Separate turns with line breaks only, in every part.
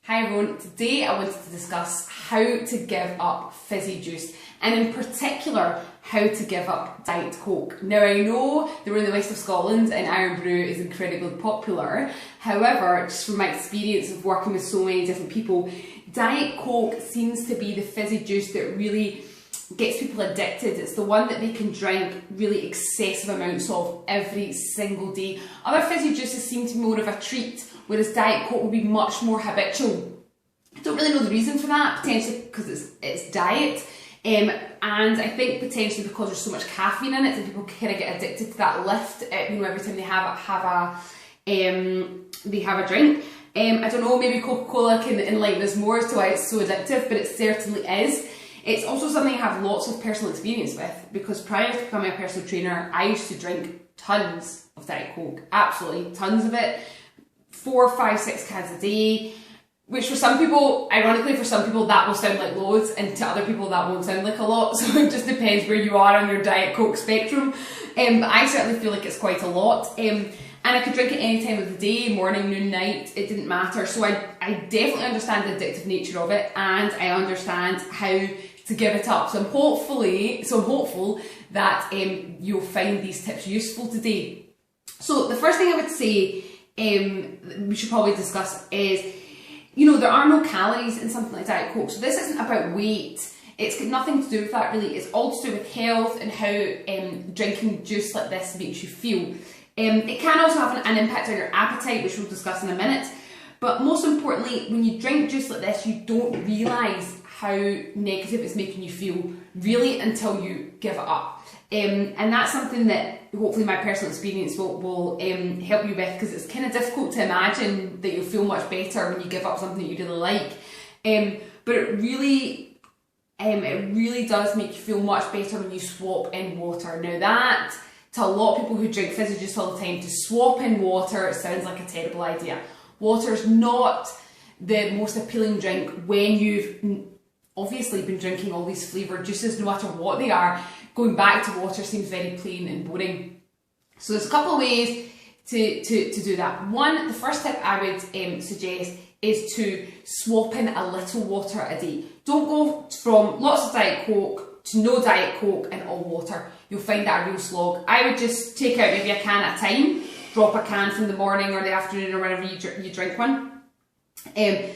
Hi everyone, today I wanted to discuss how to give up fizzy juice and in particular how to give up Diet Coke. Now I know that we're in the west of Scotland and Iron Brew is incredibly popular, however just from my experience of working with so many different people, Diet Coke seems to be the fizzy juice that really gets people addicted. It's the one that they can drink really excessive amounts of every single day. Other fizzy juices seem to be more of a treat, whereas Diet Coke would be much more habitual. I don't really know the reason for that, potentially because it's diet, and I think potentially because there's so much caffeine in it that people kind of get addicted to that lift, every time they have a drink. I don't know, maybe Coca-Cola can enlighten us more as to why it's so addictive, but it certainly is. It's also something I have lots of personal experience with, because prior to becoming a personal trainer, I used to drink tons of Diet Coke, absolutely tons of it, 4, 5, 6 cans a day, which for some people, ironically for some people that will sound like loads, and to other people that won't sound like a lot, so it just depends where you are on your Diet Coke spectrum, but I certainly feel like it's quite a lot. And I could drink it any time of the day, morning, noon, night, it didn't matter. So I definitely understand the addictive nature of it, and I understand how to give it up. So I'm hopeful that you'll find these tips useful today. So the first thing I would say we should probably discuss is, there are no calories in something like Diet Coke. So this isn't about weight. It's got nothing to do with that really. It's all to do with health and how drinking juice like this makes you feel. It can also have an impact on your appetite, which we'll discuss in a minute. But most importantly, when you drink juice like this, you don't realise how negative it's making you feel, really, until you give it up. And that's something that hopefully my personal experience will help you with, because it's kind of difficult to imagine that you'll feel much better when you give up something that you really like. But it really does make you feel much better when you swap in water. Now that, to a lot of people who drink fizzy juice all the time, to swap in water, it sounds like a terrible idea. Water's not the most appealing drink when you've obviously been drinking all these flavoured juices, no matter what they are. Going back to water seems very plain and boring. So there's a couple of ways to do that. One, the first tip I would suggest is to swap in a little water a day. Don't go from lots of Diet Coke to no Diet Coke and all water. You'll find that a real slog. I would just take out maybe a can at a time, drop a can from the morning or the afternoon or whenever you drink one, and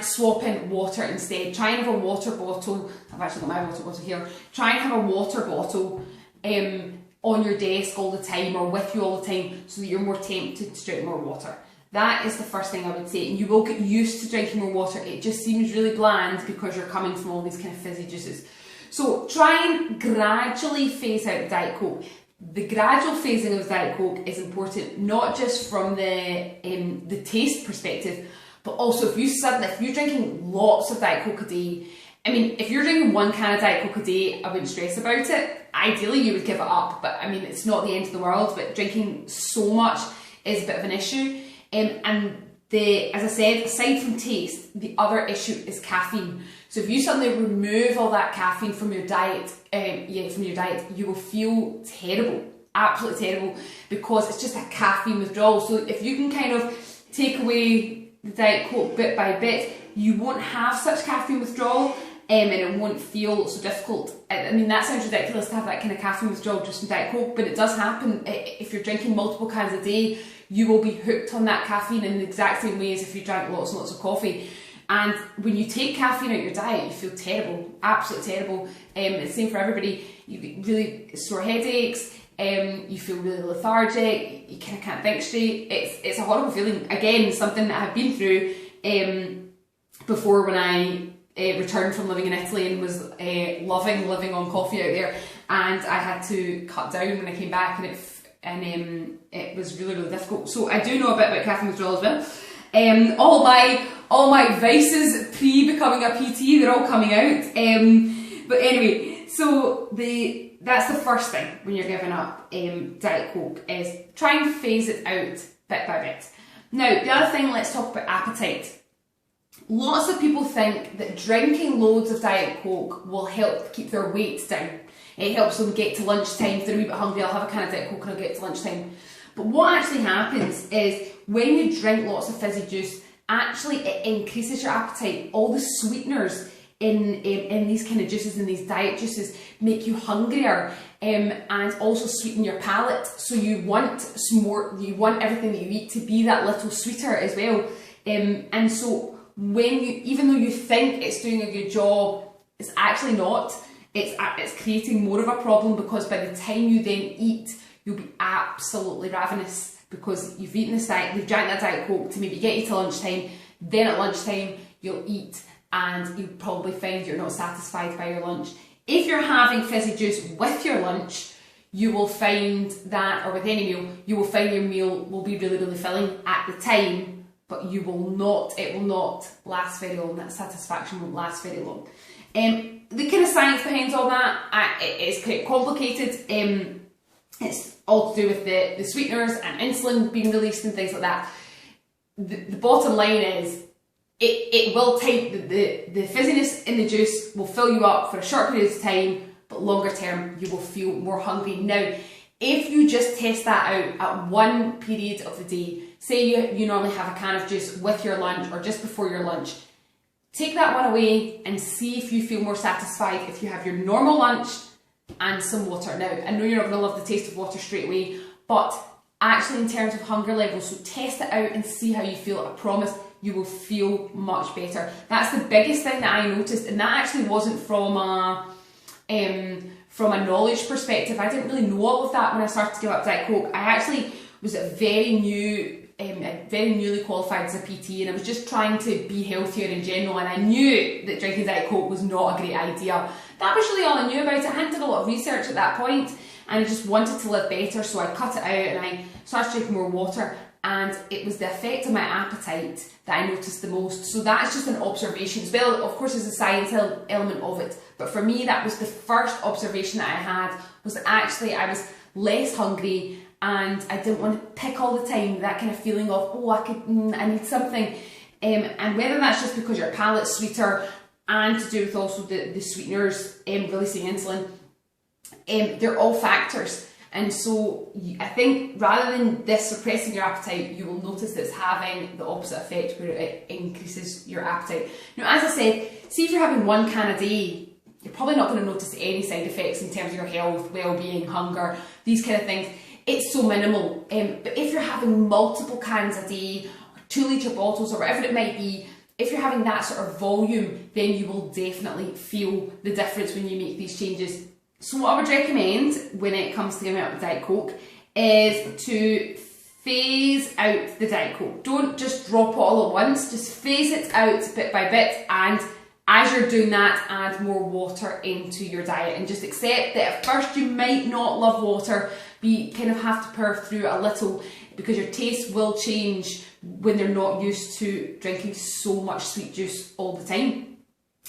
swap in water instead. Try and have a water bottle. I've actually got my water bottle here. Try and have a water bottle on your desk all the time or with you all the time, so that you're more tempted to drink more water. That is the first thing I would say, and you will get used to drinking more water. It just seems really bland because you're coming from all these kind of fizzy juices. So try and gradually phase out Diet Coke. The gradual phasing of Diet Coke is important, not just from the taste perspective, but also if you're drinking lots of Diet Coke a day. I mean, if you're drinking 1 can of Diet Coke a day, I wouldn't stress about it. Ideally, you would give it up, but I mean, it's not the end of the world, but drinking so much is a bit of an issue. As I said, aside from taste, the other issue is caffeine. So if you suddenly remove all that caffeine from your diet, you will feel terrible, absolutely terrible, because it's just a caffeine withdrawal. So if you can kind of take away the Diet Coke bit by bit, you won't have such caffeine withdrawal, and it won't feel so difficult. I mean, that sounds ridiculous to have that kind of caffeine withdrawal just from Diet Coke, but it does happen. If you're drinking multiple cans a day, you will be hooked on that caffeine in the exact same way as if you drank lots and lots of coffee. And when you take caffeine out of your diet, you feel terrible, absolutely terrible. It's the same for everybody. You get really sore headaches, you feel really lethargic, you kind of can't think straight. It's a horrible feeling. Again, something that I've been through before when I returned from living in Italy and was loving living on coffee out there, and I had to cut down when I came back, and it was really, really difficult. So I do know a bit about caffeine withdrawal as well. All my vices pre-becoming a PT, they're all coming out. But anyway, so that's the first thing when you're giving up Diet Coke, is try and phase it out bit by bit. Now, the other thing, let's talk about appetite. Lots of people think that drinking loads of Diet Coke will help keep their weight down. It helps them get to lunchtime. If they're a wee bit hungry, I'll have a can of Diet Coke and I'll get to lunchtime. But what actually happens is when you drink lots of fizzy juice, actually it increases your appetite. All the sweeteners in these kind of juices, in these diet juices, make you hungrier, and also sweeten your palate. So you want some more, you want everything that you eat to be that little sweeter as well. And so when you, even though you think it's doing a good job, it's actually not. It's creating more of a problem, because by the time you then eat, you'll be absolutely ravenous, because you've eaten this diet, you've drank that Diet Coke to maybe get you to lunchtime. Then at lunchtime you'll eat, and you'll probably find you're not satisfied by your lunch. If you're having fizzy juice with your lunch, you will find that, or with any meal, you will find your meal will be really, really filling at the time, but it will not last very long. That satisfaction won't last very long. The kind of science behind all that, it's quite complicated. It's all to do with the sweeteners and insulin being released and things like that. The bottom line is, it will take the fizziness in the juice will fill you up for a short period of time, but longer term you will feel more hungry. Now, if you just test that out at one period of the day, say you normally have a can of juice with your lunch or just before your lunch, take that one away and see if you feel more satisfied if you have your normal lunch and some water. Now, I know you're not going to love the taste of water straight away, but actually in terms of hunger levels, so test it out and see how you feel. I promise you will feel much better. That's the biggest thing that I noticed, and that actually wasn't from a knowledge perspective. I didn't really know all of that when I started to give up Diet Coke. I actually was very newly qualified as a PT, and I was just trying to be healthier in general, and I knew that drinking Diet Coke was not a great idea. That was really all I knew about it. I hadn't done a lot of research at that point, and I just wanted to live better, so I cut it out and I started drinking more water, and it was the effect on my appetite that I noticed the most. So that's just an observation as well. Of course, there's a science element of it, but for me that was the first observation that I had, was that actually I was less hungry, and I didn't want to pick all the time, that kind of feeling of, oh, I need something. And whether that's just because your palate's sweeter and to do with also the sweeteners releasing insulin, they're all factors. And so I think rather than this suppressing your appetite, you will notice that it's having the opposite effect, where it increases your appetite. Now, as I said, see if you're having one can a day, you're probably not going to notice any side effects in terms of your health, well-being, hunger, these kind of things. It's so minimal. But if you're having multiple cans a day, or 2-litre bottles, or whatever it might be, if you're having that sort of volume, then you will definitely feel the difference when you make these changes. So what I would recommend when it comes to giving up Diet Coke is to phase out the Diet Coke. Don't just drop it all at once, just phase it out bit by bit, and as you're doing that, add more water into your diet, and just accept that at first you might not love water, but you kind of have to power through it a little, because your taste will change when they're not used to drinking so much sweet juice all the time.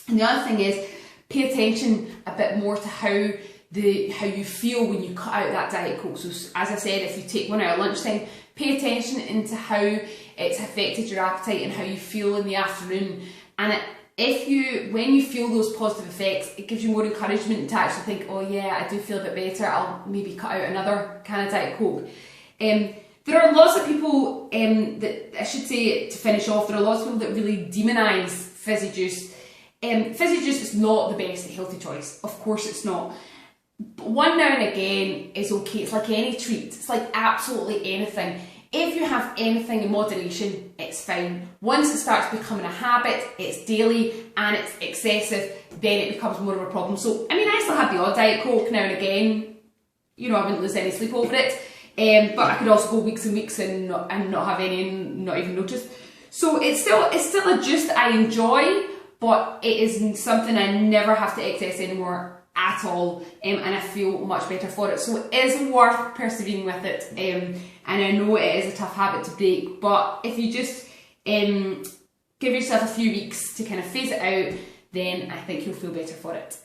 And the other thing is, pay attention a bit more to how you feel when you cut out that Diet Coke. So as I said, if you take one out at lunchtime, pay attention into how it's affected your appetite and how you feel in the afternoon. And when you feel those positive effects, it gives you more encouragement to actually think, oh yeah, I do feel a bit better, I'll maybe cut out another can of Diet Coke. There are lots of people, that I should say to finish off, there are lots of people that really demonise fizzy juice. Fizzy juice is not the best healthy choice, of course it's not. But one now and again is okay. It's like any treat, it's like absolutely anything. If you have anything in moderation, it's fine. Once it starts becoming a habit, it's daily and it's excessive, then it becomes more of a problem. So, I mean, I still have the odd Diet Coke now and again. You know, I wouldn't lose any sleep over it. But I could also go weeks and weeks and not have any and not even notice. So it's still a juice that I enjoy, but it is something I never have to excess anymore at all, and I feel much better for it. So it is worth persevering with it, and I know it is a tough habit to break, but if you just give yourself a few weeks to kind of phase it out, then I think you'll feel better for it.